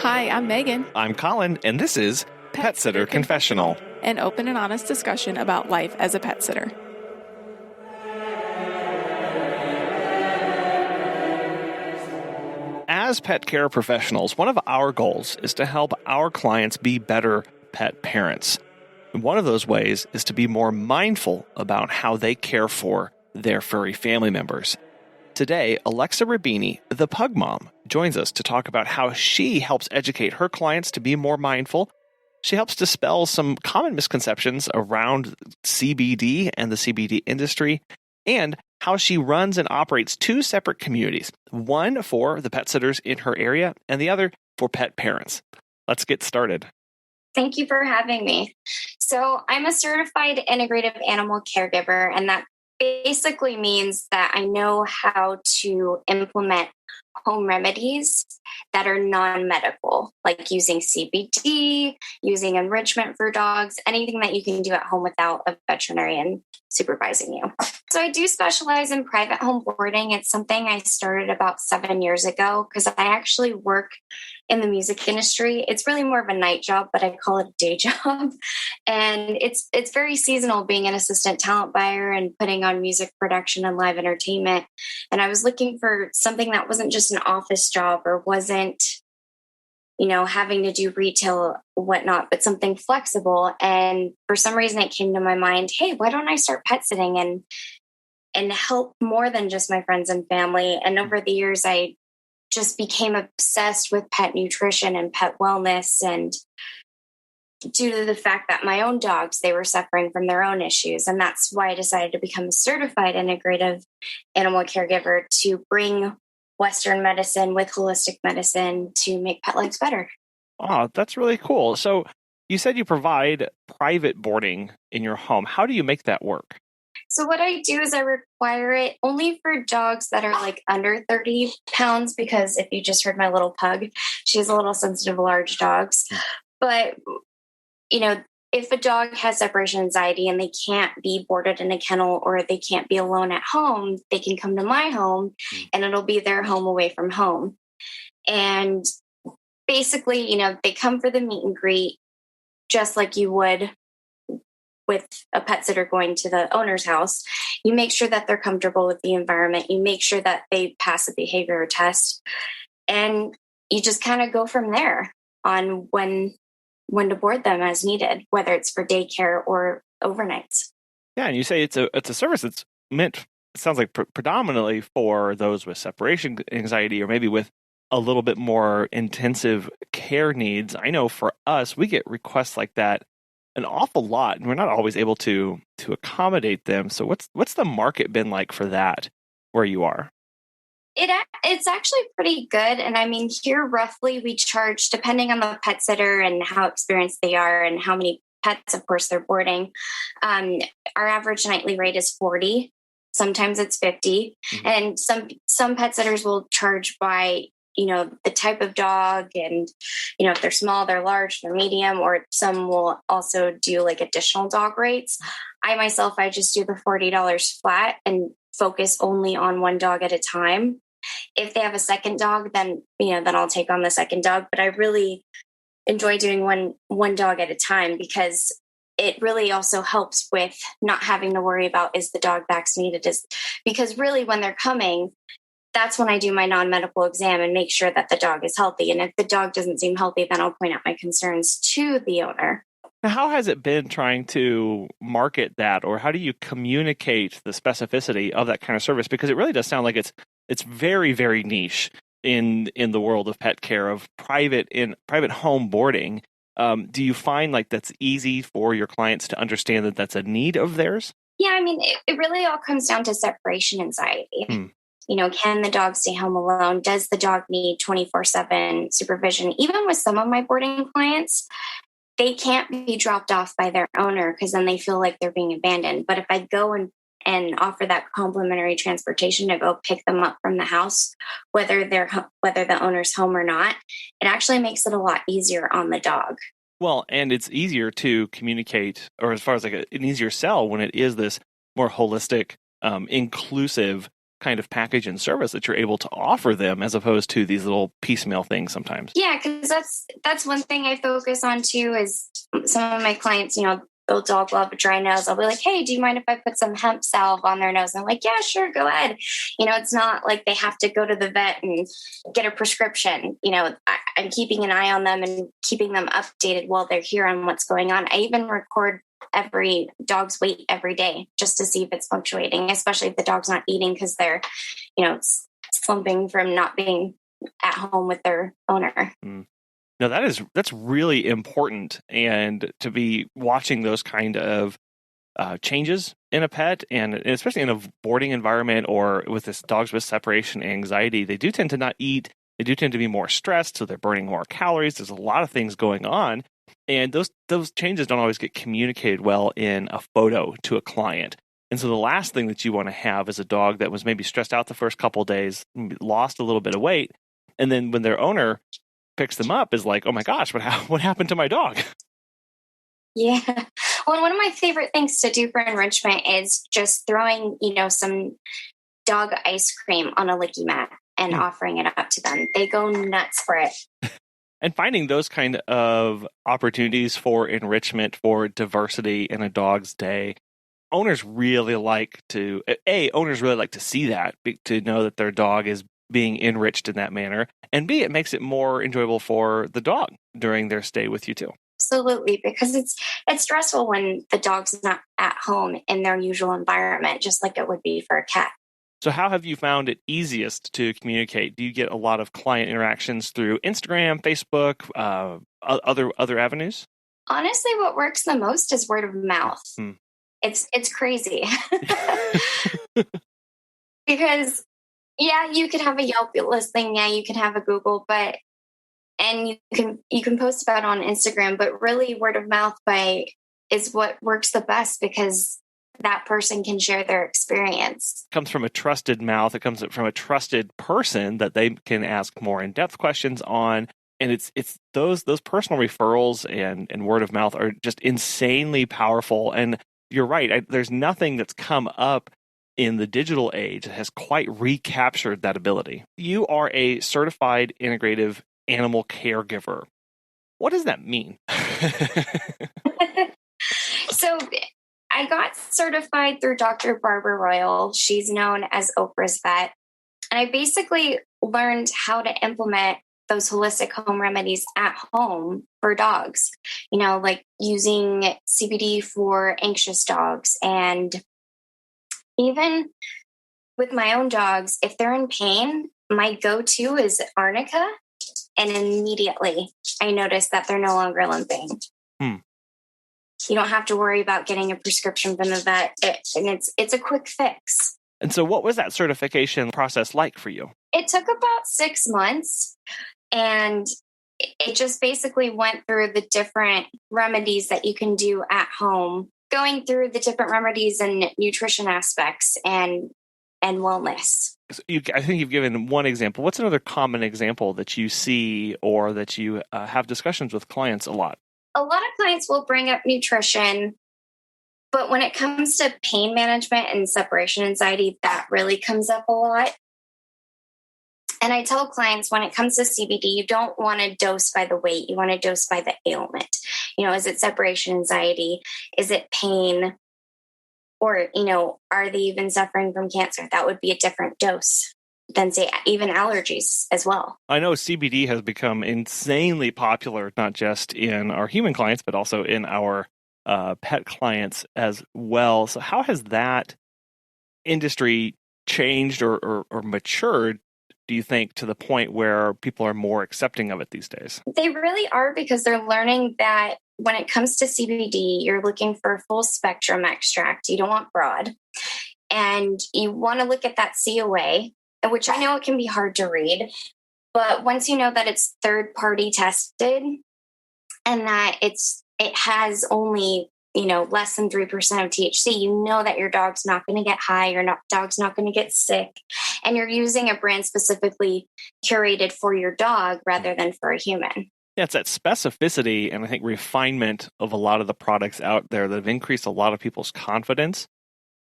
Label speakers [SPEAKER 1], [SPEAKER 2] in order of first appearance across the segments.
[SPEAKER 1] Hi, I'm Megan.
[SPEAKER 2] I'm Colin, and this is Pet Sitter Confessional,
[SPEAKER 1] an open and honest discussion about life as a pet sitter.
[SPEAKER 2] As pet care professionals, one of our goals is to help our clients be better pet parents. And one of those ways is to be more mindful about how they care for their furry family members. Today, Alexa Rabini, the Pug Mom, joins us to talk about how she helps educate her clients to be more mindful. She helps dispel some common misconceptions around CBD and the CBD industry, and how she runs and operates two separate communities, one for the pet sitters in her area and the other for pet parents. Let's get started.
[SPEAKER 3] Thank you for having me. So I'm a certified integrative animal caregiver, and that basically means that I know how to implement home remedies that are non-medical, like using CBD, using enrichment for dogs, anything that you can do at home without a veterinarian supervising you. So I do specialize in private home boarding. It's something I started about 7 years ago because I actually work in the music industry. It's really more of a night job, but I call it a day job. And it's very seasonal, being an assistant talent buyer and putting on music production and live entertainment. And I was looking for something that wasn't just an office job or wasn't, having to do retail, whatnot, but something flexible. And for some reason it came to my mind, hey, why don't I start pet sitting and help more than just my friends and family? And over the years, I just became obsessed with pet nutrition and pet wellness. And due to the fact that my own dogs, they were suffering from their own issues. And that's why I decided to become a certified integrative animal caregiver to bring Western medicine with holistic medicine to make pet lives better.
[SPEAKER 2] Oh, that's really cool. So you said you provide private boarding in your home. How do you make that work?
[SPEAKER 3] So what I do is I require it only for dogs that are like under 30 pounds, because if you just heard my little pug, she's a little sensitive to large dogs. But, if a dog has separation anxiety and they can't be boarded in a kennel or they can't be alone at home, they can come to my home and it'll be their home away from home. And basically, they come for the meet and greet just like you would with a pet sitter going to the owner's house. You make sure that they're comfortable with the environment. You make sure that they pass a behavior test, and you just kind of go from there on when to board them as needed, whether it's for daycare or overnights.
[SPEAKER 2] Yeah, and you say it's a service that's meant, it sounds like, predominantly for those with separation anxiety or maybe with a little bit more intensive care needs. I know for us, we get requests like that an awful lot, and we're not always able to accommodate them. So what's the market been like for that where you are?
[SPEAKER 3] It's actually pretty good. And I mean, here roughly we charge, depending on the pet sitter and how experienced they are and how many pets, of course, they're boarding. Our average nightly rate is 40. Sometimes it's 50. Mm-hmm. And some pet sitters will charge by, the type of dog, and, if they're small, they're large, they're medium, or some will also do like additional dog rates. I just do the $40 flat and focus only on one dog at a time. If they have a second dog, then I'll take on the second dog. But I really enjoy doing one dog at a time, because it really also helps with not having to worry about, is the dog vaccinated? Because really when they're coming, that's when I do my non-medical exam and make sure that the dog is healthy. And if the dog doesn't seem healthy, then I'll point out my concerns to the owner.
[SPEAKER 2] How has it been trying to market that, or how do you communicate the specificity of that kind of service? Because it really does sound like it's very, very niche in the world of pet care, of private home boarding. Do you find like that's easy for your clients to understand that that's a need of theirs?
[SPEAKER 3] Yeah, I mean, it really all comes down to separation anxiety. Can the dog stay home alone? Does the dog need 24/7 supervision? Even with some of my boarding clients, they can't be dropped off by their owner, because then they feel like they're being abandoned. But if I go and offer that complimentary transportation to go pick them up from the house, whether the owner's home or not, it actually makes it a lot easier on the dog.
[SPEAKER 2] Well, and it's easier to communicate, or as far as like an easier sell, when it is this more holistic, inclusive kind of package and service that you're able to offer them as opposed to these little piecemeal things sometimes.
[SPEAKER 3] Yeah, because that's one thing I focus on too is some of my clients, they'll dog love a dry nose. I'll be like, hey, do you mind if I put some hemp salve on their nose? And I'm like, yeah, sure, go ahead. It's not like they have to go to the vet and get a prescription. I'm keeping an eye on them and keeping them updated while they're here on what's going on. I even record every dog's weight every day just to see if it's fluctuating, especially if the dog's not eating because they're, slumping from not being at home with their owner.
[SPEAKER 2] No, that's really important, and to be watching those kind of changes in a pet, and especially in a boarding environment or with this dogs with separation anxiety, they do tend to not eat. They do tend to be more stressed, so they're burning more calories. There's a lot of things going on, and those changes don't always get communicated well in a photo to a client. And so the last thing that you want to have is a dog that was maybe stressed out the first couple of days, lost a little bit of weight, and then when their owner picks them up is like, oh my gosh, what happened to my dog?
[SPEAKER 3] Yeah. Well, one of my favorite things to do for enrichment is just throwing, some dog ice cream on a licky mat and offering it up to them. They go nuts for it.
[SPEAKER 2] And finding those kind of opportunities for enrichment, for diversity in a dog's day, owners really like to see that, to know that their dog is being enriched in that manner, and B, it makes it more enjoyable for the dog during their stay with you too.
[SPEAKER 3] Absolutely, because it's stressful when the dog's not at home in their usual environment, just like it would be for a cat.
[SPEAKER 2] So how have you found it easiest to communicate? Do you get a lot of client interactions through Instagram, Facebook, other avenues?
[SPEAKER 3] Honestly, what works the most is word of mouth. It's crazy. Because yeah, you could have a Yelp listing. Yeah, you can have a Google, and you can post about it on Instagram, but really word of mouth is what works the best because that person can share their experience.
[SPEAKER 2] It comes from a trusted mouth. It comes from a trusted person that they can ask more in-depth questions on. And it's those personal referrals and word of mouth are just insanely powerful. And you're right. There's nothing that's come up in the digital age that has quite recaptured that ability. You are a certified integrative animal caregiver. What does that mean?
[SPEAKER 3] So I got certified through Dr. Barbara Royal. She's known as Oprah's vet. And I basically learned how to implement those holistic home remedies at home for dogs, like using CBD for anxious dogs. And even with my own dogs, if they're in pain, my go-to is arnica. And immediately I notice that they're no longer limping. You don't have to worry about getting a prescription from the vet. And it's a quick fix.
[SPEAKER 2] And so what was that certification process like for you?
[SPEAKER 3] It took about 6 months. And it just basically went through the different remedies that you can do at home, going through the different remedies and nutrition aspects and wellness.
[SPEAKER 2] So I think you've given one example. What's another common example that you see or that you have discussions with clients a lot?
[SPEAKER 3] A lot of clients will bring up nutrition, but when it comes to pain management and separation anxiety, that really comes up a lot. And I tell clients when it comes to CBD, you don't want to dose by the weight. You want to dose by the ailment. Is it separation anxiety? Is it pain? Or, are they even suffering from cancer? That would be a different dose than, say, even allergies as well.
[SPEAKER 2] I know CBD has become insanely popular, not just in our human clients, but also in our pet clients as well. So how has that industry changed or matured, do you think, to the point where people are more accepting of it these days?
[SPEAKER 3] They really are, because they're learning that when it comes to CBD, you're looking for a full spectrum extract. You don't want broad. And you want to look at that COA, which I know it can be hard to read. But once you know that it's third-party tested and that it has only, less than 3% of THC, you know that your dog's not going to get high, dog's not going to get sick. And you're using a brand specifically curated for your dog rather than for a human.
[SPEAKER 2] Yeah, it's that specificity and I think refinement of a lot of the products out there that have increased a lot of people's confidence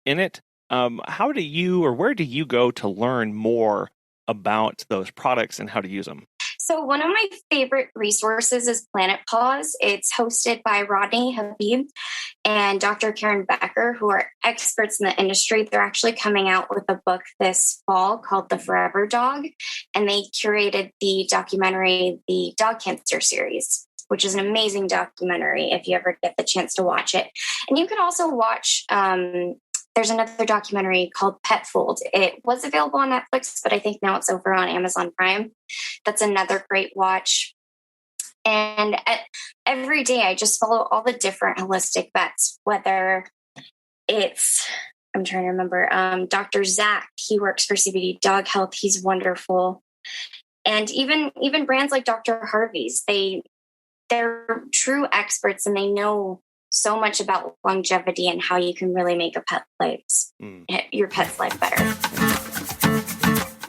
[SPEAKER 2] in it. How do you, or where do you go to learn more about those products and how to use them?
[SPEAKER 3] So one of my favorite resources is Planet Paws. It's hosted by Rodney Habib and Dr. Karen Becker, who are experts in the industry. They're actually coming out with a book this fall called The Forever Dog, and they curated the documentary, the Dog Cancer series, which is an amazing documentary if you ever get the chance to watch it. And you can also watch, there's another documentary called Petfold. It was available on Netflix, but I think now it's over on Amazon Prime. That's another great watch. And every day I just follow all the different holistic vets, whether it's, I'm trying to remember, Dr. Zach, he works for CBD Dog Health. He's wonderful. And even brands like Dr. Harvey's, they're true experts and they know so much about longevity and how you can really make your pet's life better.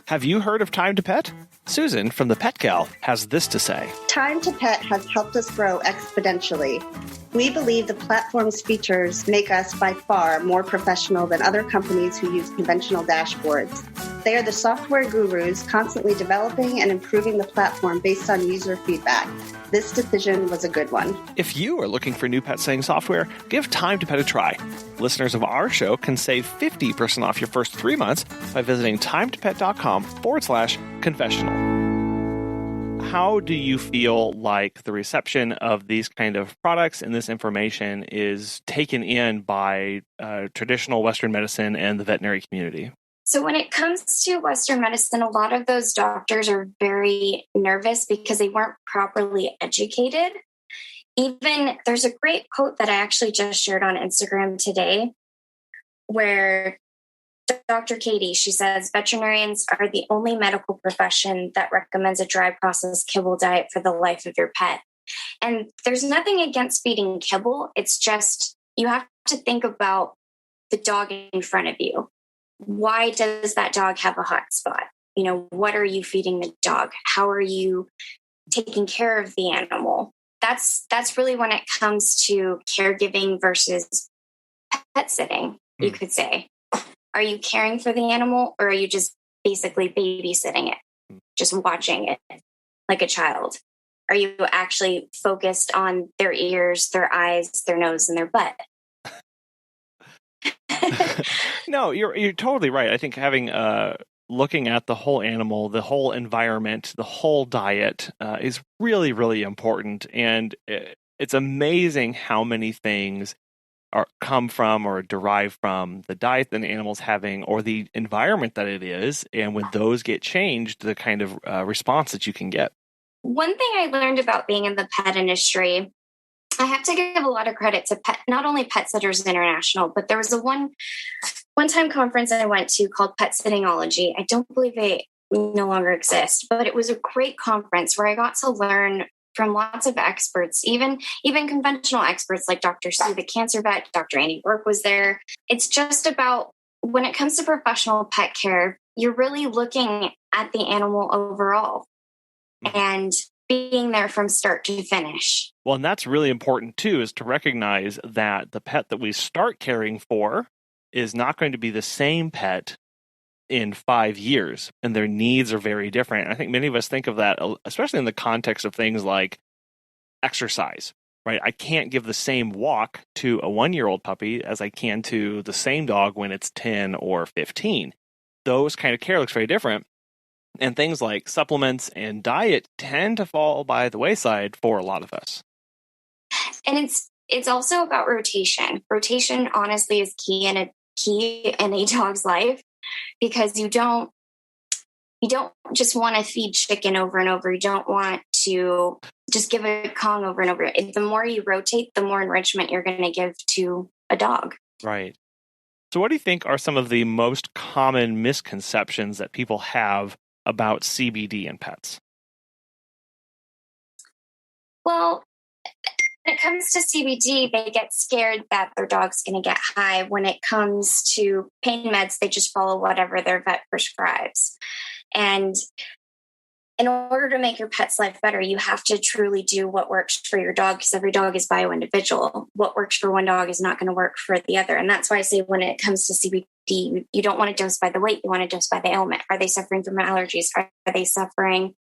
[SPEAKER 2] Have you heard of Time to Pet? Susan from the Pet Gal has this to say.
[SPEAKER 4] Time to Pet has helped us grow exponentially. We believe the platform's features make us by far more professional than other companies who use conventional dashboards. They are the software gurus constantly developing and improving the platform based on user feedback. This decision was a good one.
[SPEAKER 2] If you are looking for new pet sitting software, give Time to Pet a try. Listeners of our show can save 50% off your first 3 months by visiting timetopet.com/confessional. How do you feel like the reception of these kind of products and this information is taken in by traditional Western medicine and the veterinary community?
[SPEAKER 3] So when it comes to Western medicine, a lot of those doctors are very nervous because they weren't properly educated. Even there's a great quote that I actually just shared on Instagram today where Dr. Katie, she says, veterinarians are the only medical profession that recommends a dry processed kibble diet for the life of your pet. And there's nothing against feeding kibble. It's just you have to think about the dog in front of you. Why does that dog have a hot spot? What are you feeding the dog? How are you taking care of the animal? That's really when it comes to caregiving versus pet sitting, you could say. Are you caring for the animal or are you just basically babysitting it, just watching it like a child? Are you actually focused on their ears, their eyes, their nose, and their butt?
[SPEAKER 2] No, you're totally right. I think having looking at the whole animal, the whole environment, the whole diet is really, really important. And it's amazing how many things come from or derive from the diet that an animal's having or the environment that it is. And when those get changed, the kind of response that you can get.
[SPEAKER 3] One thing I learned about being in the pet industry, I have to give a lot of credit to not only Pet Sitters International, but there was a one-time conference I went to called Pet Sittingology. I don't believe it no longer exists, but it was a great conference where I got to learn from lots of experts, even conventional experts like Dr. Sue, the cancer vet, Dr. Annie Burke was there. It's just about when it comes to professional pet care, you're really looking at the animal overall and being there from start to finish.
[SPEAKER 2] Well, and that's really important too, is to recognize that the pet that we start caring for is not going to be the same pet in 5 years, and their needs are very different. And I think many of us think of that, especially in the context of things like exercise, right? I can't give the same walk to a 1-year-old puppy as I can to the same dog when it's 10 or 15. Those kind of care looks very different. And things like supplements and diet tend to fall by the wayside for a lot of us.
[SPEAKER 3] And it's also about rotation. Rotation, honestly, is key in a dog's life, because you don't just want to feed chicken over and over. You don't want to just give a Kong over and over. The more you rotate, the more enrichment you're going to give to a dog.
[SPEAKER 2] Right. So what do you think are some of the most common misconceptions that people have about CBD in pets?
[SPEAKER 3] Well, when it comes to CBD, they get scared that their dog's going to get high. When it comes to pain meds, they just follow whatever their vet prescribes. And in order to make your pet's life better, you have to truly do what works for your dog, because every dog is bio-individual. What works for one dog is not going to work for the other. And that's why I say when it comes to CBD, you don't want to dose by the weight. You want to dose by the ailment. Are they suffering from allergies? Are they suffering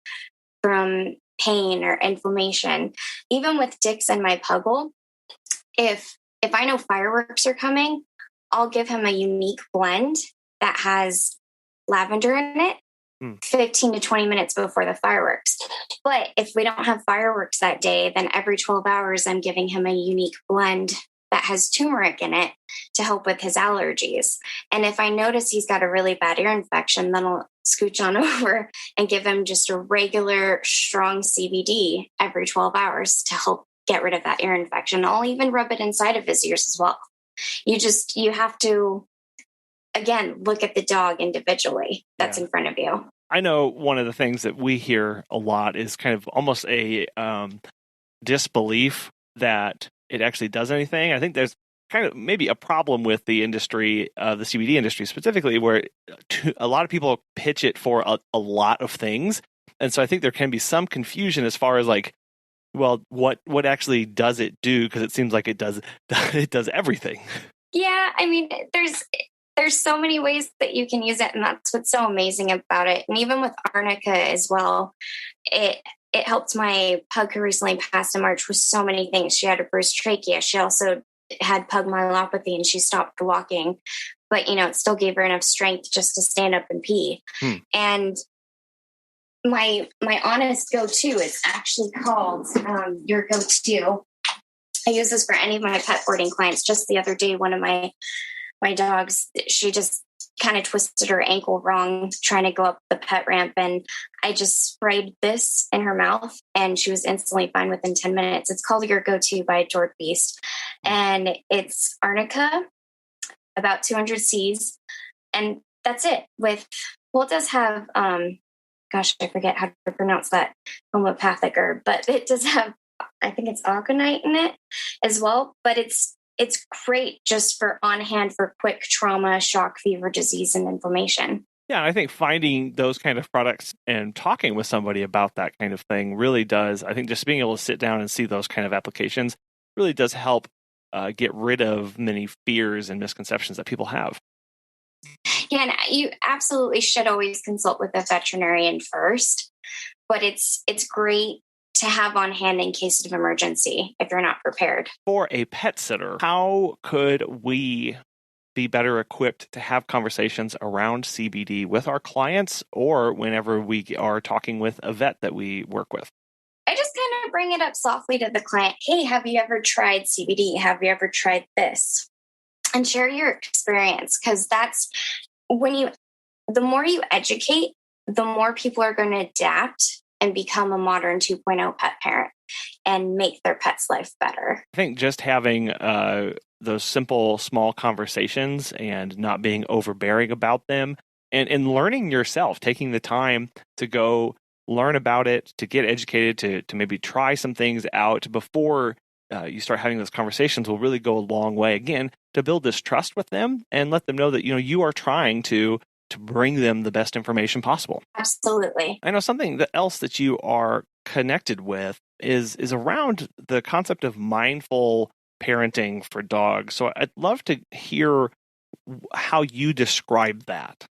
[SPEAKER 3] from pain or inflammation? Even with Dixon, my puggle, if I know fireworks are coming, I'll give him a unique blend that has lavender in it 15 to 20 minutes before the fireworks. But if we don't have fireworks that day, then every 12 hours, I'm giving him a unique blend that has turmeric in it to help with his allergies. And if I notice he's got a really bad ear infection, then I'll scooch on over and give him just a regular strong CBD every 12 hours to help get rid of that ear infection. I'll even rub it inside of his ears as well. You have to, again, look at the dog individually that's in front of you.
[SPEAKER 2] I know one of the things that we hear a lot is kind of almost a disbelief that it actually does anything. I think there's kind of maybe a problem with the industry, the CBD industry specifically, where a lot of people pitch it for a lot of things. And so I think there can be some confusion as far as like, well, what actually does it do? Because it seems like it does everything. Yeah,
[SPEAKER 3] I mean, there's so many ways that you can use it, and that's what's so amazing about it. And even with arnica as well, it helped my pug who recently passed in March with so many things. She had a bruised trachea. She also had pug myelopathy, and she stopped walking, but it still gave her enough strength just to stand up and pee. And my honest go-to is actually called Your Go-To. I use this for any of my pet boarding clients. Just the other day, one of my dogs, she just kind of twisted her ankle wrong trying to go up the pet ramp, and I just sprayed this in her mouth and she was instantly fine within 10 minutes. It's called Your Go-To by George Beast, and it's arnica, about 200 Cs, and that's it. It does have I forget how to pronounce that homeopathic herb, but it does have, I think it's aconite in it as well. But it's great just for on hand for quick trauma, shock, fever, disease, and inflammation.
[SPEAKER 2] Yeah, I think finding those kind of products and talking with somebody about that kind of thing really does. I think just being able to sit down and see those kind of applications really does help get rid of many fears and misconceptions that people have.
[SPEAKER 3] Yeah, and you absolutely should always consult with a veterinarian first, but it's great to have on hand in case of emergency if you're not prepared.
[SPEAKER 2] For a pet sitter, how could we be better equipped to have conversations around CBD with our clients or whenever we are talking with a vet that we work with?
[SPEAKER 3] I just kind of bring it up softly to the client. Hey, have you ever tried CBD? Have you ever tried this? And share your experience, because that's the more you educate, the more people are going to adapt and become a modern 2.0 pet parent and make their pet's life better.
[SPEAKER 2] I think just having those simple, small conversations and not being overbearing about them and learning yourself, taking the time to go learn about it, to get educated, to maybe try some things out before you start having those conversations will really go a long way, again, to build this trust with them and let them know that, you are trying to bring them the best information possible.
[SPEAKER 3] Absolutely.
[SPEAKER 2] I know something else that you are connected with is around the concept of mindful parenting for dogs. So I'd love to hear how you describe that.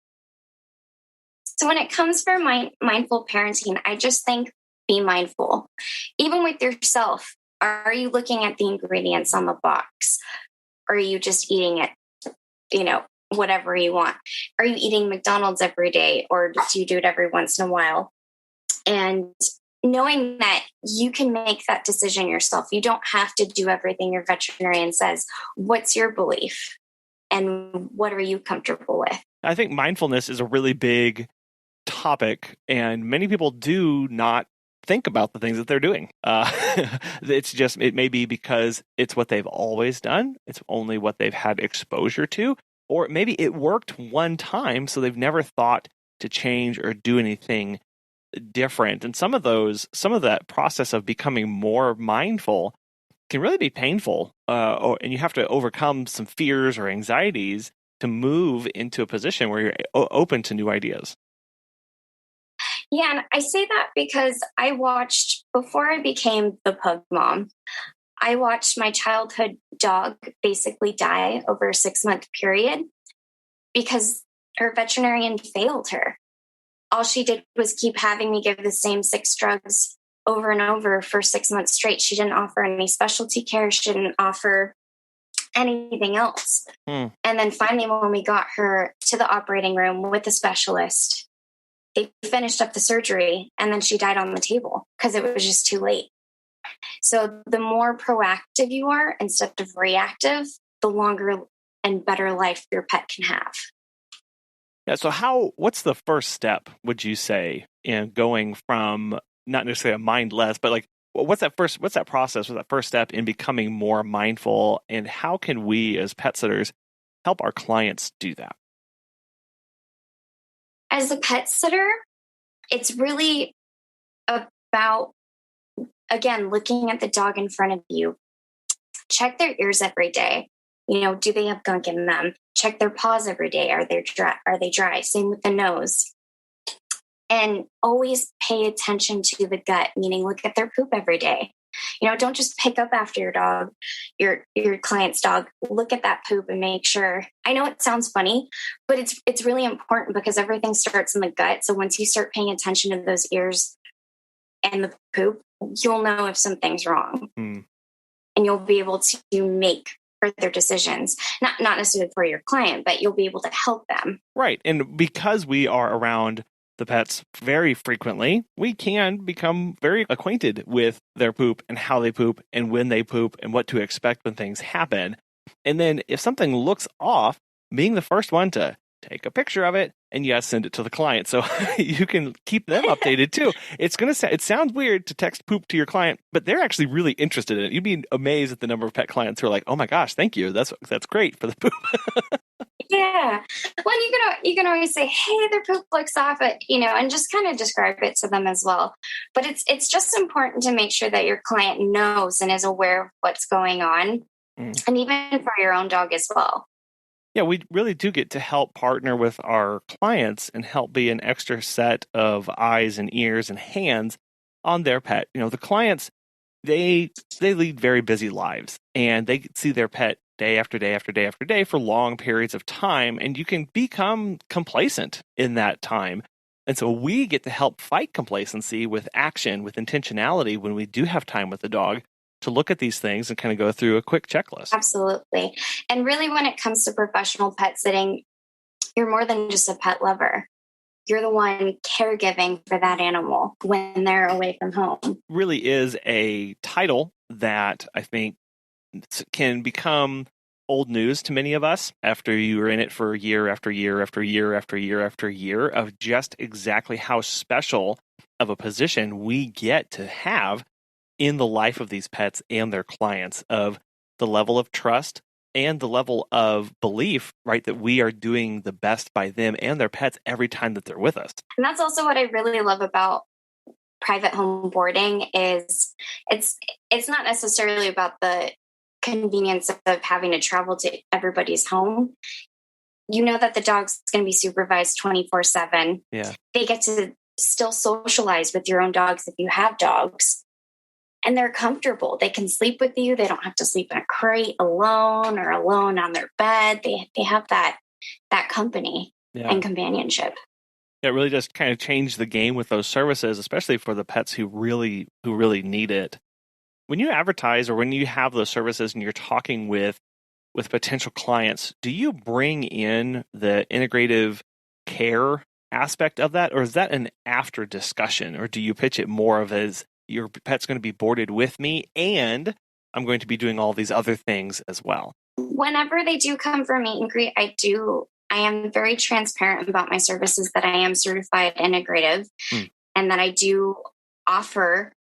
[SPEAKER 3] So when it comes for mindful parenting, I just think be mindful. Even with yourself, are you looking at the ingredients on the box? Or are you just eating it, whatever you want? Are you eating McDonald's every day, or do you do it every once in a while? And knowing that you can make that decision yourself. You don't have to do everything your veterinarian says. What's your belief? And what are you comfortable with?
[SPEAKER 2] I think mindfulness is a really big topic, and many people do not think about the things that they're doing. It may be because it's what they've always done. It's only what they've had exposure to, or maybe it worked one time, so they've never thought to change or do anything different. And some of that process of becoming more mindful can really be painful, and you have to overcome some fears or anxieties to move into a position where you're open to new ideas.
[SPEAKER 3] Yeah, and I say that because before I became the Pug Mom, I watched my childhood dog basically die over a 6-month period because her veterinarian failed her. All she did was keep having me give the same 6 drugs over and over for 6 months straight. She didn't offer any specialty care. She didn't offer anything else. And then finally, when we got her to the operating room with the specialist, they finished up the surgery and then she died on the table because it was just too late. So the more proactive you are instead of reactive, the longer and better life your pet can have.
[SPEAKER 2] Yeah. So what's the first step, would you say, in going from not necessarily a mindless, but like, what's that process? What's that first step in becoming more mindful? And how can we as pet sitters help our clients do that?
[SPEAKER 3] As a pet sitter, it's really about, again, looking at the dog in front of you. Check their ears every day. Do they have gunk in them? Check their paws every day. Are they dry? Same with the nose. And always pay attention to the gut, meaning look at their poop every day. Don't just pick up after your dog, your client's dog. Look at that poop and make sure. I know it sounds funny, but it's really important because everything starts in the gut. So once you start paying attention to those ears and the poop, you'll know if something's wrong. And you'll be able to make further decisions, not necessarily for your client, but you'll be able to help them.
[SPEAKER 2] Right. And because we are around the pets very frequently, we can become very acquainted with their poop and how they poop and when they poop and what to expect when things happen. And then if something looks off, being the first one to take a picture of it and send it to the client so you can keep them updated too. It sounds weird to text poop to your client, but they're actually really interested in it. You'd be amazed at the number of pet clients who are like, "Oh my gosh, thank you. That's great for the poop."
[SPEAKER 3] Yeah. Well, you can always say, "Hey, their poop looks off," and just kind of describe it to them as well. But it's just important to make sure that your client knows and is aware of what's going on, and even for your own dog as well.
[SPEAKER 2] Yeah, we really do get to help partner with our clients and help be an extra set of eyes and ears and hands on their pet. The clients, they lead very busy lives and they see their pet day after day after day after day for long periods of time, and you can become complacent in that time. And so we get to help fight complacency with action, with intentionality when we do have time with the dog to look at these things and kind of go through a quick checklist.
[SPEAKER 3] Absolutely. And really, when it comes to professional pet sitting, you're more than just a pet lover. You're the one caregiving for that animal when they're away from home.
[SPEAKER 2] Really is a title that I think can become old news to many of us after you are in it for year after year after year after year after year of just exactly how special of a position we get to have in the life of these pets and their clients, of the level of trust and the level of belief, right, that we are doing the best by them and their pets every time that they're with us.
[SPEAKER 3] And that's also what I really love about private home boarding is it's not necessarily about the convenience of having to travel to everybody's home. You know that the dog's going to be supervised 24/7.
[SPEAKER 2] Yeah.
[SPEAKER 3] They get to still socialize with your own dogs if you have dogs. And they're comfortable. They can sleep with you. They don't have to sleep in a crate alone or alone on their bed. They have that company and companionship.
[SPEAKER 2] It really does kind of change the game with those services, especially for the pets who really need it. When you advertise or when you have those services and you're talking with potential clients, do you bring in the integrative care aspect of that, or is that an after discussion, or do you pitch it more of as your pet's going to be boarded with me and I'm going to be doing all these other things as well?
[SPEAKER 3] Whenever they do come for meet and greet, I am very transparent about my services, that I am certified integrative and that I do offer,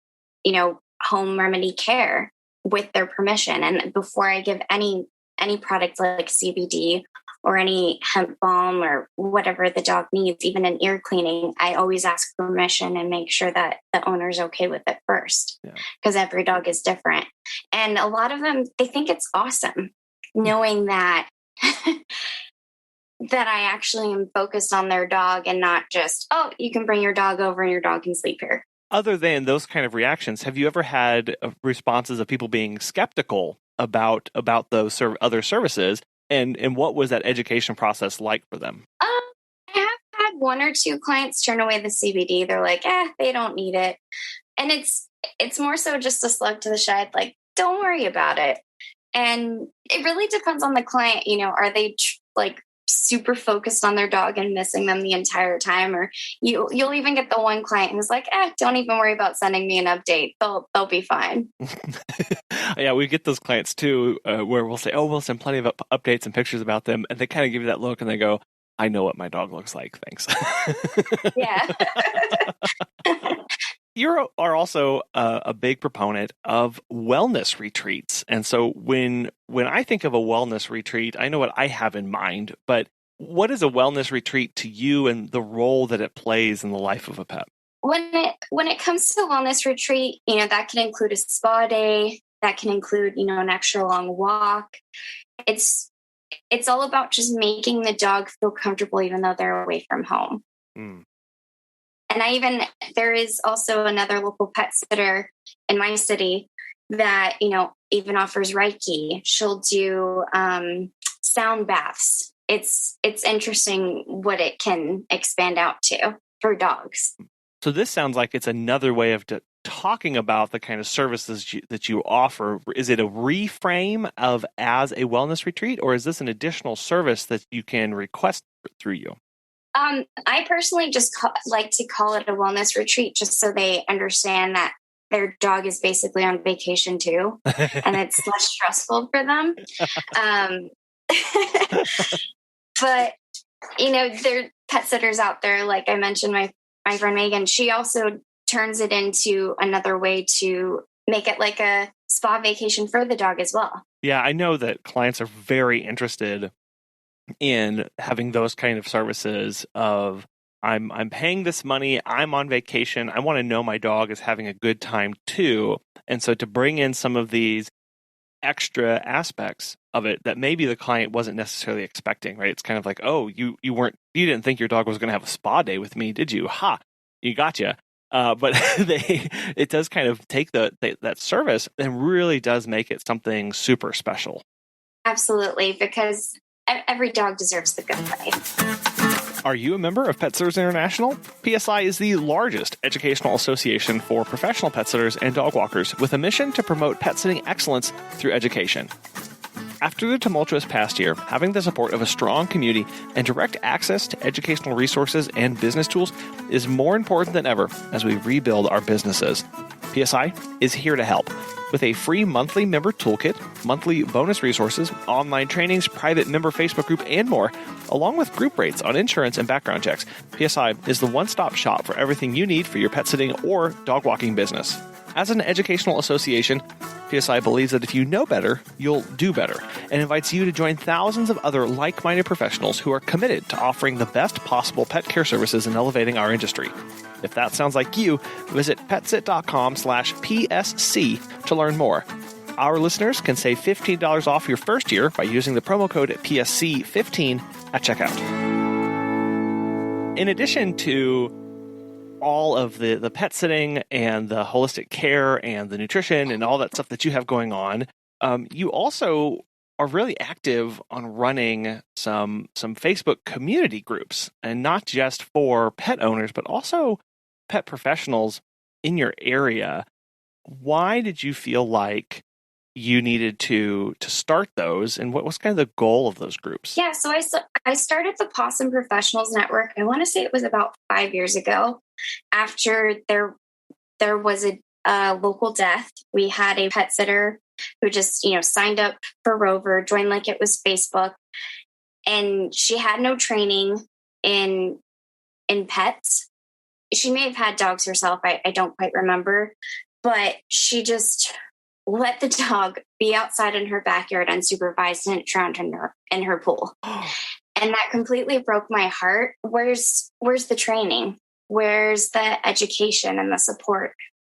[SPEAKER 3] home remedy care with their permission. And before I give any product like CBD or any hemp balm or whatever the dog needs, even an ear cleaning, I always ask permission and make sure that the owner's okay with it first, because every dog is different. And a lot of them, they think it's awesome knowing that that I actually am focused on their dog and not just, oh, you can bring your dog over and your dog can sleep here.
[SPEAKER 2] Other than those kind of reactions, have you ever had responses of people being skeptical about those other services? And what was that education process like for them?
[SPEAKER 3] I have had one or two clients turn away the CBD. They're like, they don't need it. And it's more so just a slug to the shed. Like, don't worry about it. And it really depends on the client. Are they like super focused on their dog and missing them the entire time? Or you'll even get the one client who's like, don't even worry about sending me an update. They'll be fine.
[SPEAKER 2] Yeah, we get those clients too, where we'll say, oh, we'll send plenty of updates and pictures about them. And they kind of give you that look and they go, I know what my dog looks like. Thanks.
[SPEAKER 3] Yeah.
[SPEAKER 2] You are also a big proponent of wellness retreats. And so when I think of a wellness retreat, I know what I have in mind, but what is a wellness retreat to you and the role that it plays in the life of a pet?
[SPEAKER 3] When it comes to wellness retreat, that can include a spa day, that can include, an extra long walk. It's all about just making the dog feel comfortable even though they're away from home. Mm. And there is also another local pet sitter in my city that, even offers Reiki. She'll do sound baths. It's interesting what it can expand out to for dogs.
[SPEAKER 2] So this sounds like it's another way of talking about the kind of services that you offer. Is it a reframe of as a wellness retreat, or is this an additional service that you can request through you?
[SPEAKER 3] I personally just like to call it a wellness retreat just so they understand that their dog is basically on vacation too, and it's less stressful for them. But, there are pet sitters out there, like I mentioned, my friend Megan, she also turns it into another way to make it like a spa vacation for the dog as well. Yeah,
[SPEAKER 2] I know that clients are very interested in having those kind of services of I'm paying this money, I'm on vacation, I want to know my dog is having a good time too. And so to bring in some of these extra aspects of it that maybe the client wasn't necessarily expecting, right? It's kind of like, oh, you didn't think your dog was going to have a spa day with me, did you? Ha, you gotcha. But it does kind of take that service and really does make it something super special.
[SPEAKER 3] Absolutely, because every dog deserves the good life.
[SPEAKER 2] Are you a member of Pet Sitters International? PSI is the largest educational association for professional pet sitters and dog walkers with a mission to promote pet sitting excellence through education. After the tumultuous past year, having the support of a strong community and direct access to educational resources and business tools is more important than ever as we rebuild our businesses. PSI is here to help with a free monthly member toolkit, monthly bonus resources, online trainings, private member Facebook group, and more, along with group rates on insurance and background checks. PSI is the one-stop shop for everything you need for your pet sitting or dog walking business. As an educational association, PSI believes that if you know better, you'll do better, and invites you to join thousands of other like-minded professionals who are committed to offering the best possible pet care services and elevating our industry. If that sounds like you, visit petsit.com/PSC to learn more. Our listeners can save $15 off your first year by using the promo code PSC15 at checkout. In addition to all of the pet sitting and the holistic care and the nutrition and all that stuff that you have going on, you also are really active on running some Facebook community groups, and not just for pet owners, but also pet professionals in your area. Why did you feel like you needed to start those, and what was kind of the goal of those groups?
[SPEAKER 3] Yeah, so I started the Possum Professionals Network. I want to say it was about 5 years ago. After there was a local death, we had a pet sitter who just signed up for Rover, joined like it was Facebook, and she had no training in pets. She may have had dogs herself. I don't quite remember, but she just let the dog be outside in her backyard unsupervised and it drowned in her pool. And that completely broke my heart. Where's the training? Where's the education and the support?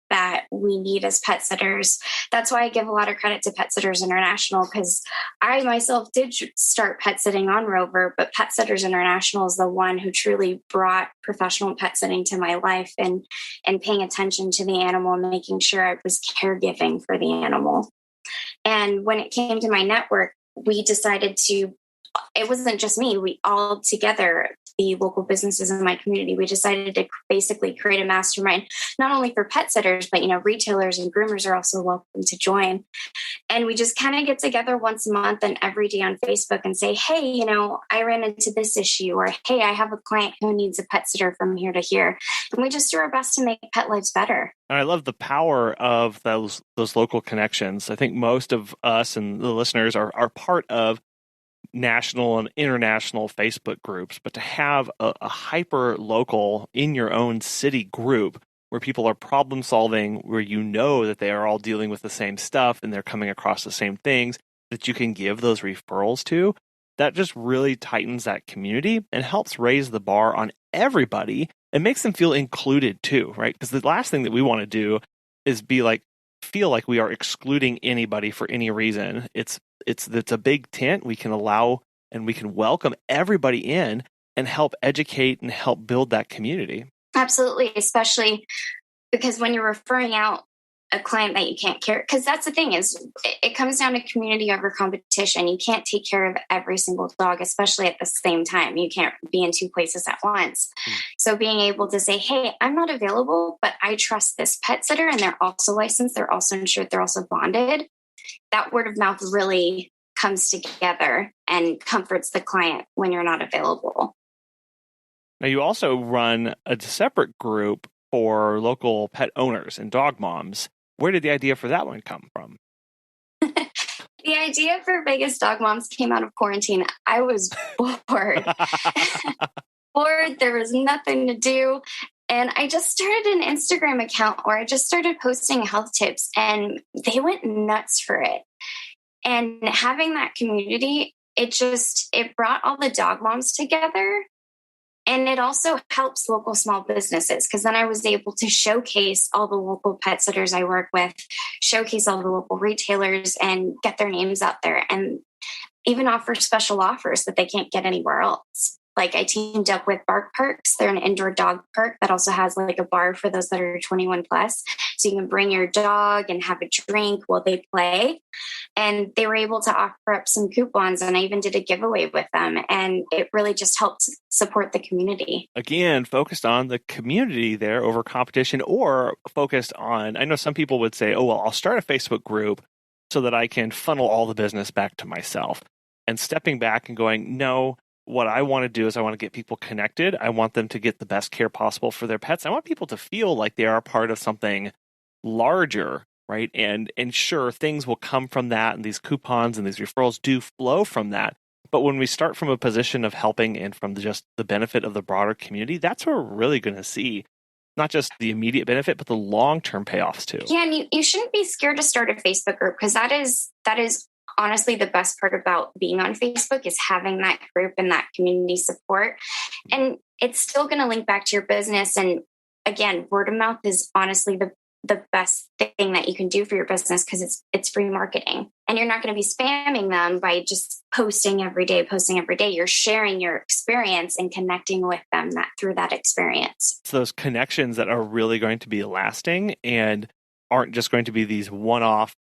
[SPEAKER 3] that we need as pet sitters. That's why I give a lot of credit to Pet Sitters International, because I myself did start pet sitting on Rover, but Pet Sitters International is the one who truly brought professional pet sitting to my life, and paying attention to the animal and making sure I was caregiving for the animal. And when it came to my network, we decided to, it wasn't just me, we all together, the local businesses in my community, we decided to basically create a mastermind, not only for pet sitters, but, retailers and groomers are also welcome to join. And we just kind of get together once a month and every day on Facebook and say, hey, I ran into this issue, or, hey, I have a client who needs a pet sitter from here to here. And we just do our best to make pet lives better.
[SPEAKER 2] And I love the power of those local connections. I think most of us and the listeners are part of national and international Facebook groups, but to have a hyper local in your own city group where people are problem solving, where that they are all dealing with the same stuff and they're coming across the same things that you can give those referrals to, that just really tightens that community and helps raise the bar on everybody and makes them feel included too, right? Because the last thing that we want to do is feel like we are excluding anybody for any reason. It's a big tent. We can allow and we can welcome everybody in and help educate and help build that community.
[SPEAKER 3] Absolutely, especially because when you're referring out a client that you can't care, because that's the thing, is it comes down to community over competition. You can't take care of every single dog, especially at the same time. You can't be in two places at once. So being able to say, hey, I'm not available, but I trust this pet sitter, and they're also licensed, they're also insured, they're also bonded. That word of mouth really comes together and comforts the client when you're not available.
[SPEAKER 2] Now, you also run a separate group for local pet owners and dog moms. Where did the idea for that one come from?
[SPEAKER 3] The idea for Vegas Dog Moms came out of quarantine. I was bored. Bored. There was nothing to do. And I just started an Instagram account where I just started posting health tips, and they went nuts for it. And having that community, it brought all the dog moms together. And it also helps local small businesses, because then I was able to showcase all the local pet sitters I work with, showcase all the local retailers, and get their names out there, and even offer special offers that they can't get anywhere else. Like, I teamed up with Bark Parks. They're an indoor dog park that also has like a bar for those that are 21 plus. So you can bring your dog and have a drink while they play. And they were able to offer up some coupons, and I even did a giveaway with them. And it really just helped support the community.
[SPEAKER 2] Again, focused on the community there over competition, or focused on, I know some people would say, oh, well, I'll start a Facebook group so that I can funnel all the business back to myself. And stepping back and going, no, what I want to do is I want to get people connected. I want them to get the best care possible for their pets. I want people to feel like they are part of something larger, right? And sure, things will come from that, and these coupons and these referrals do flow from that. But when we start from a position of helping and from just the benefit of the broader community, that's where we're really going to see not just the immediate benefit, but the long-term payoffs too.
[SPEAKER 3] Yeah, and you shouldn't be scared to start a Facebook group, because that is honestly the best part about being on Facebook, is having that group and that community support. And it's still going to link back to your business. And again, word of mouth is honestly the best thing that you can do for your business, because it's free marketing, and you're not going to be spamming them by just posting every day. You're sharing your experience and connecting with them through that experience.
[SPEAKER 2] It's those connections that are really going to be lasting and aren't just going to be these one-off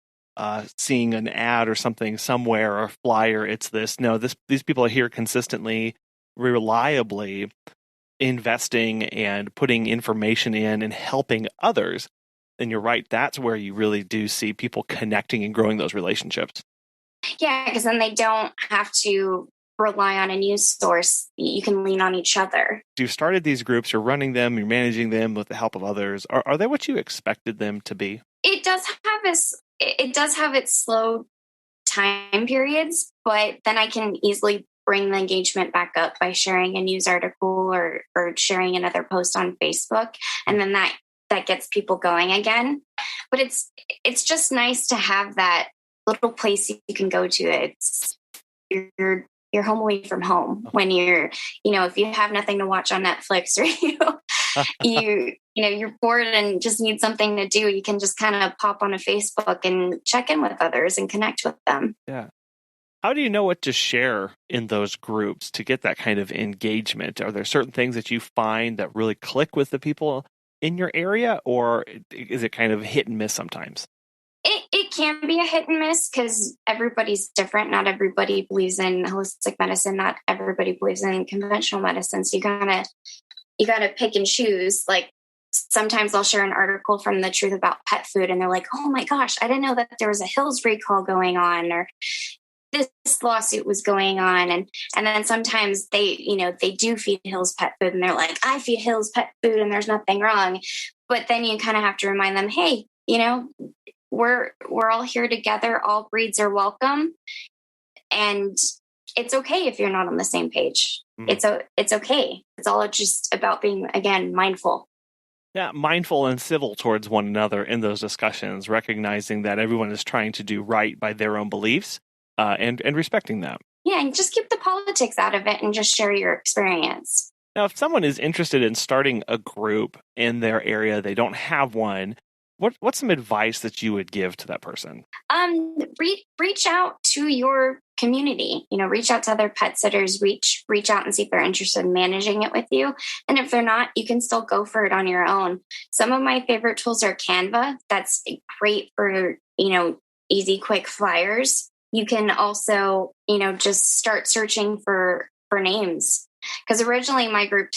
[SPEAKER 2] seeing an ad or something somewhere or a flyer. It's this, no, these people are here consistently, reliably investing and putting information in and helping others. And you're right, that's where you really do see people connecting and growing those relationships.
[SPEAKER 3] Yeah, because then they don't have to rely on a news source. You can lean on each other.
[SPEAKER 2] You've started these groups, you're running them, you're managing them with the help of others. Are they what you expected them to be?
[SPEAKER 3] It does have its slow time periods, but then I can easily bring the engagement back up by sharing a news article or sharing another post on Facebook. And then that gets people going again. But it's just nice to have that little place you can go to. It's your home away from home when you're, if you have nothing to watch on Netflix, or you're bored and just need something to do, you can just kind of pop on a Facebook and check in with others and connect with them.
[SPEAKER 2] Yeah. How do you know what to share in those groups to get that kind of engagement? Are there certain things that you find that really click with the people in your area, or is it kind of hit and miss sometimes?
[SPEAKER 3] It can be a hit and miss because everybody's different. Not everybody believes in holistic medicine. Not everybody believes in conventional medicine. So you gotta pick and choose. Like sometimes I'll share an article from The Truth About Pet Food, and they're like, "Oh my gosh, I didn't know that there was a Hills recall going on," or this lawsuit was going on. And then sometimes they do feed Hills pet food, and they're like, "I feed Hills pet food, and there's nothing wrong." But then you kind of have to remind them, hey, we're all here together. All breeds are welcome. And it's okay if you're not on the same page. It's okay. It's all just about being, again, mindful.
[SPEAKER 2] Yeah, mindful and civil towards one another in those discussions, recognizing that everyone is trying to do right by their own beliefs and respecting that.
[SPEAKER 3] Yeah, and just keep the politics out of it and just share your experience.
[SPEAKER 2] Now, if someone is interested in starting a group in their area, they don't have one, what's some advice that you would give to that person?
[SPEAKER 3] Reach out to your community. Reach out to other pet sitters. Reach out and see if they're interested in managing it with you. And if they're not, you can still go for it on your own. Some of my favorite tools are Canva. That's great for easy, quick flyers. You can also just start searching for names, because originally my group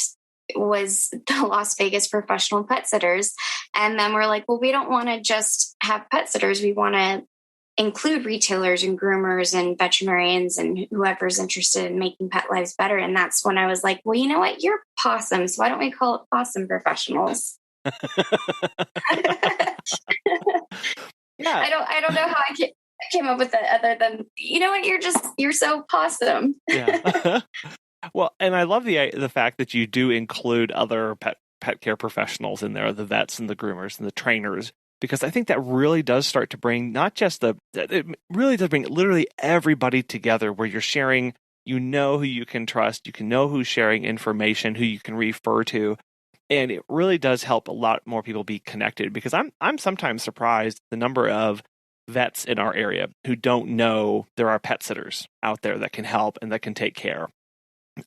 [SPEAKER 3] was the Las Vegas Professional Pet Sitters. And then we're like, well, we don't want to just have pet sitters. We want to include retailers and groomers and veterinarians and whoever's interested in making pet lives better. And that's when I was like, well, you know what? You're possums. Why don't we call it Possum Professionals?
[SPEAKER 2] Yeah.
[SPEAKER 3] I don't know how I came up with it other than, you know what? You're so possum.
[SPEAKER 2] Yeah. Well, and I love the fact that you do include other pet care professionals in there, the vets and the groomers and the trainers, because I think that really does start to bring not just it really does bring literally everybody together, where you're sharing, who you can trust, you can know who's sharing information, who you can refer to. And it really does help a lot more people be connected, because I'm sometimes surprised the number of vets in our area who don't know there are pet sitters out there that can help and that can take care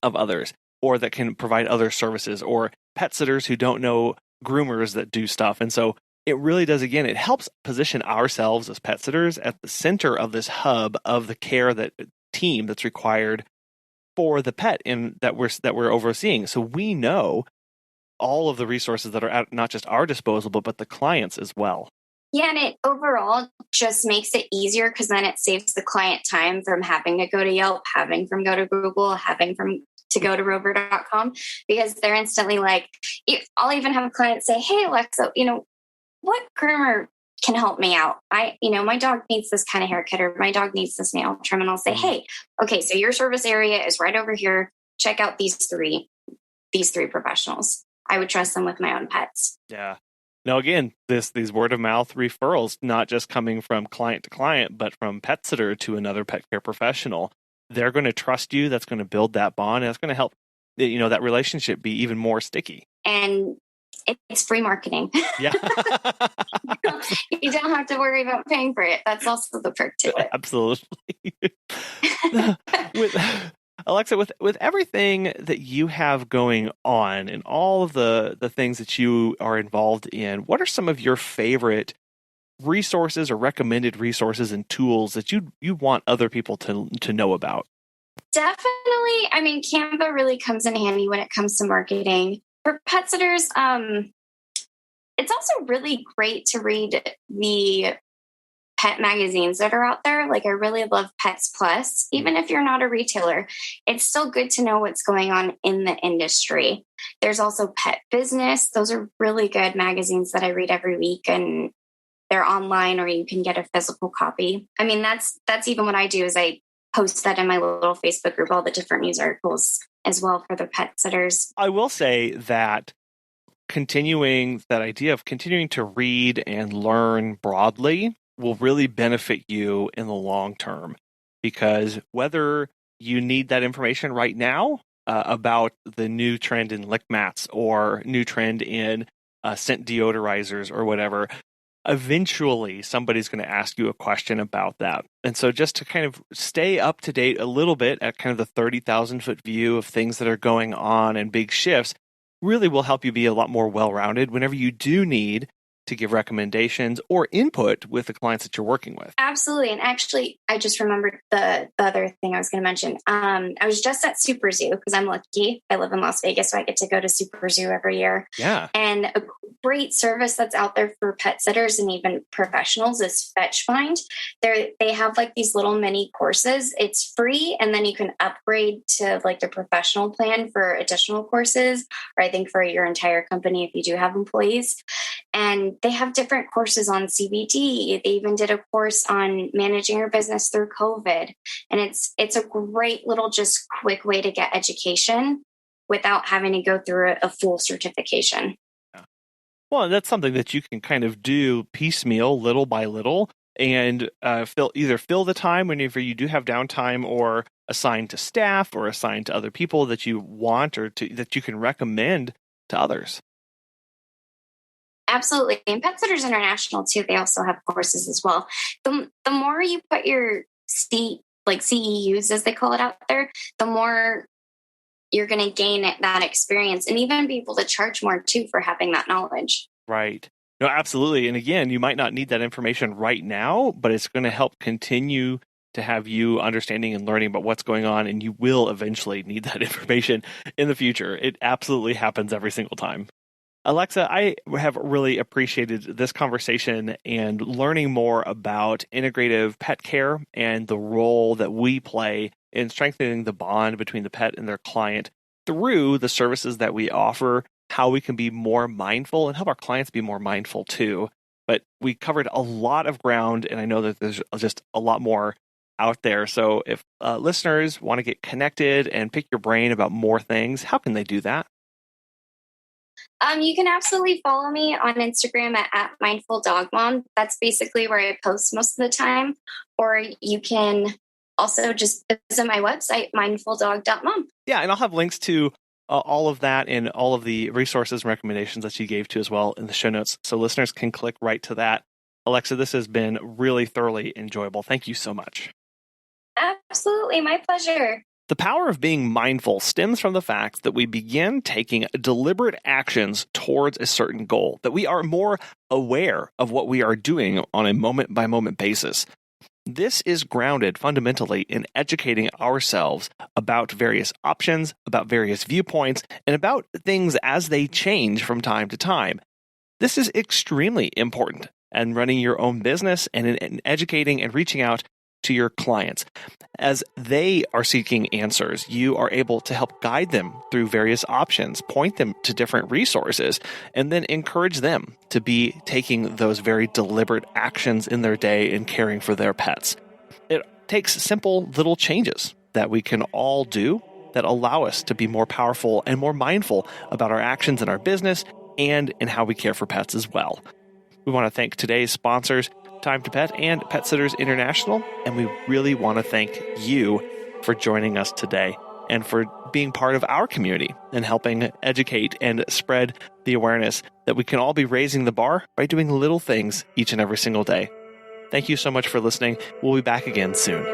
[SPEAKER 2] of others, or that can provide other services, or pet sitters who don't know groomers that do stuff. And so it really does, again, it helps position ourselves as pet sitters at the center of this hub of the care team that's required for the pet that we're overseeing. So we know all of the resources that are at not just our disposal, but the clients as well.
[SPEAKER 3] Yeah, and it overall just makes it easier, because then it saves the client time from having to go to Yelp, having from go to Google, having from to go to rover.com, because they're instantly like, I'll even have a client say, hey, Alexa, what groomer can help me out? My dog needs this kind of haircut, or my dog needs this nail trim. And I'll say, hey, okay, so your service area is right over here. Check out these three professionals. I would trust them with my own pets.
[SPEAKER 2] Yeah. Now, again, these word of mouth referrals, not just coming from client to client, but from pet sitter to another pet care professional. They're going to trust you. That's going to build that bond. And that's going to help, that relationship be even more sticky.
[SPEAKER 3] And it's free marketing.
[SPEAKER 2] Yeah.
[SPEAKER 3] You don't have to worry about paying for it. That's also the perk to it.
[SPEAKER 2] Absolutely. Alexa, with everything that you have going on and all of the things that you are involved in, what are some of your favorite resources or recommended resources and tools that you want other people to know about?
[SPEAKER 3] Definitely. I mean, Canva really comes in handy when it comes to marketing. For pet sitters, it's also really great to read the pet magazines that are out there. Like, I really love Pets Plus. Even if you're not a retailer, it's still good to know what's going on in the industry. There's also Pet Business. Those are really good magazines that I read every week, and they're online, or you can get a physical copy. I mean, that's even what I do is I post that in my little Facebook group, all the different news articles as well for the pet sitters.
[SPEAKER 2] I will say that that idea of continuing to read and learn broadly will really benefit you in the long term, because whether you need that information right now about the new trend in lick mats or new trend in scent deodorizers or whatever, eventually somebody's going to ask you a question about that. And so just to kind of stay up to date a little bit at kind of the 30,000 foot view of things that are going on and big shifts really will help you be a lot more well-rounded whenever you do need to give recommendations or input with the clients that you're working with.
[SPEAKER 3] Absolutely. And actually, I just remembered the other thing I was going to mention. I was just at Super Zoo because I'm lucky. I live in Las Vegas, so I get to go to Super Zoo every year.
[SPEAKER 2] Yeah.
[SPEAKER 3] And a great service that's out there for pet sitters and even professionals is Fetch Find. They have like these little mini courses. It's free, and then you can upgrade to like the professional plan for additional courses, or I think for your entire company if you do have employees. And they have different courses on CBD. They even did a course on managing your business through COVID. And it's a great little just quick way to get education without having to go through a full certification.
[SPEAKER 2] Yeah. Well, that's something that you can kind of do piecemeal, little by little, and either fill the time whenever you do have downtime, or assign to staff or assign to other people that you want or that you can recommend to others.
[SPEAKER 3] Absolutely. And Pet Sitters International, too, they also have courses as well. The more you put your CEUs, as they call it out there, the more you're going to gain that experience and even be able to charge more, too, for having that knowledge.
[SPEAKER 2] Right. No, absolutely. And again, you might not need that information right now, but it's going to help continue to have you understanding and learning about what's going on, and you will eventually need that information in the future. It absolutely happens every single time. Alexa, I have really appreciated this conversation and learning more about integrative pet care and the role that we play in strengthening the bond between the pet and their client through the services that we offer, how we can be more mindful and help our clients be more mindful too. But we covered a lot of ground, and I know that there's just a lot more out there. So if listeners want to get connected and pick your brain about more things, how can they do that?
[SPEAKER 3] You can absolutely follow me on Instagram at Mindful Dog Mom. That's basically where I post most of the time. Or you can also just visit my website, mindfuldog.mom.
[SPEAKER 2] Yeah, and I'll have links to all of that and all of the resources and recommendations that you gave to as well in the show notes, so listeners can click right to that. Alexa, this has been really thoroughly enjoyable. Thank you so much.
[SPEAKER 3] Absolutely, my pleasure.
[SPEAKER 2] The power of being mindful stems from the fact that we begin taking deliberate actions towards a certain goal, that we are more aware of what we are doing on a moment-by-moment basis. This is grounded fundamentally in educating ourselves about various options, about various viewpoints, and about things as they change from time to time. This is extremely important in running your own business and in educating and reaching out to your clients. As they are seeking answers, you are able to help guide them through various options, point them to different resources, and then encourage them to be taking those very deliberate actions in their day in caring for their pets. It takes simple little changes that we can all do that allow us to be more powerful and more mindful about our actions in our business and in how we care for pets as well. We want to thank today's sponsors, Time to Pet and Pet Sitters International, and we really want to thank you for joining us today and for being part of our community and helping educate and spread the awareness that we can all be raising the bar by doing little things each and every single day. Thank you so much for listening. We'll be back again soon.